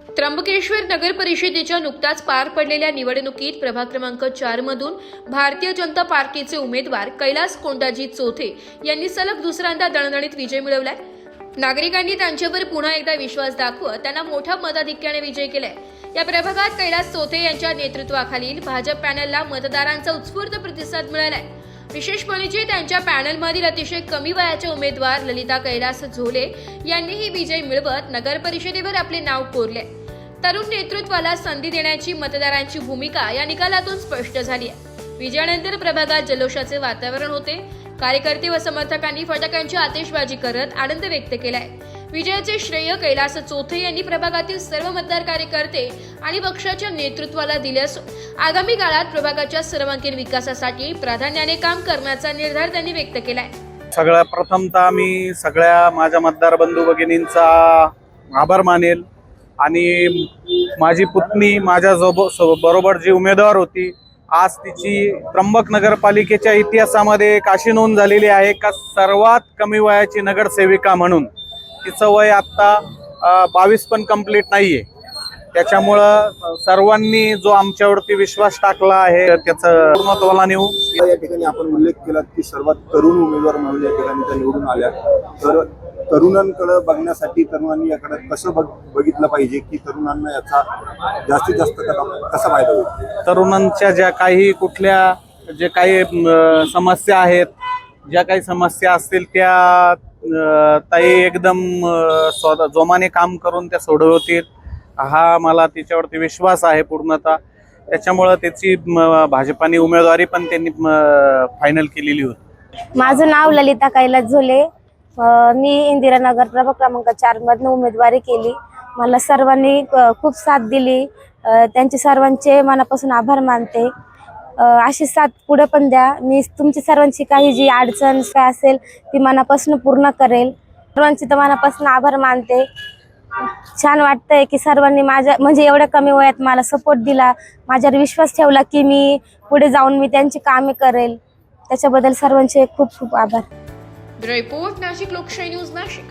त्र्यंबकेश्वर नगर परिषदेच्या नुकताच पार पडलेल्या निवडणुकीत प्रभाग क्रमांक 4 मधून भारतीय जनता पार्टीचे उमेदवार कैलास कोंडाजी चोथे यांनी सलग दुसऱ्यांदा दणदणीत विजय मिळवलाय। नागरिकांनी त्यांच्यावर पुन्हा एकदा विश्वास दाखवत त्यांना मोठ्या मताधिक्याने विजय केलाय। या प्रभागात कैलास चोथे यांच्या नेतृत्वाखालील भाजप पॅनलला मतदारांचा उत्स्फूर्त प्रतिसाद मिळालाय। विशेष म्हणजे त्यांच्या पॅनलमधील अतिशय कमी वयाच्या उमेदवार ललिता कैलास झोले यांनीही विजय मिळवत नगर परिषदेवर आपले नाव कोरले। तरुण नेतृत्वाला संधी देण्याची मतदारांची भूमिका या निकालातून स्पष्ट झाली आहे। विजयानंतर प्रभागात जल्लोषाचे वातावरण होते। कार्यकर्ते व समर्थकांनी फटाक्यांची आतिषबाजी करत आनंद व्यक्त केलाय। विजयाचे श्रेय कैलास चोथे यांनी प्रभागातील सर्व मतदार कार्यकर्ते आणि पक्षाच्या नेतृत्वाला दिले असून आगामी काळात प्रभागाच्या सर्वांगीण विकासासाठी प्राधान्याने काम करण्याचा निर्धार त्यांनी व्यक्त केलाय। सगळ्यात प्रथमतः मी सगळ्या माझ्या मतदार बंधू भगिनींचा आभार मानेल आणि माझी पुतणी माझ्या बरोबर जी उमेदवार होती, आज तिची त्र्यंबक नगरपालिकेच्या इतिहासामध्ये अशी नोंद झालेली आहे का सर्वात कमी वयाची नगरसेविका म्हणून तिचं वय आता 22 पण कंप्लीट नाहीये। त्याच्यामुळं सर्वांनी जो आमच्यावरती विश्वास टाकला आहे त्याचं पूर्णत्वाला नेऊ। या ठिकाणी आपण उल्लेख केला की सर्वात तरुण उमेदवार म्हणून या ठिकाणी त्या निवडून आल्या, तर तरुणांकडे बघण्यासाठी तरुणांनी याकडे कसं बघितलं पाहिजे की तरुणांना याचा जास्तीत जास्त कसा फायदा होईल? तरुणांच्या ज्या काही कुठल्या जे काही समस्या आहेत, ज्या काही समस्या असतील त्या ताई एकदम जोमाने काम करून त्या सोडवतील हा मला तिच्यावरती विश्वास आहे पूर्णतः। त्याच्यामुळं त्याची भाजपाने उमेदवारी पण त्यांनी फायनल केलेली होती। माझं नाव ललिता कैलास झोले। मी इंदिरानगर प्रभाग क्रमांक 4 मधून उमेदवारी केली। मला सर्वांनी खूप साथ दिली, त्यांचे सर्वांचे मनापासून आभार मानते। अशी साथ पुढे पण द्या। मी तुमची सर्वांची काही जी अडचण काय असेल ती मनापासून पूर्ण करेल। सर्वांची तर मनापासून आभार मानते। छान वाटतंय की सर्वांनी माझ्या म्हणजे एवढ्या कमी वयात मला सपोर्ट दिला, माझ्यावर विश्वास ठेवला की मी पुढे जाऊन मी त्यांची कामे करेल। त्याच्याबद्दल सर्वांचे खूप खूप आभार। रिपोर्ट नाशिक लोकशाही न्यूज नाशिक।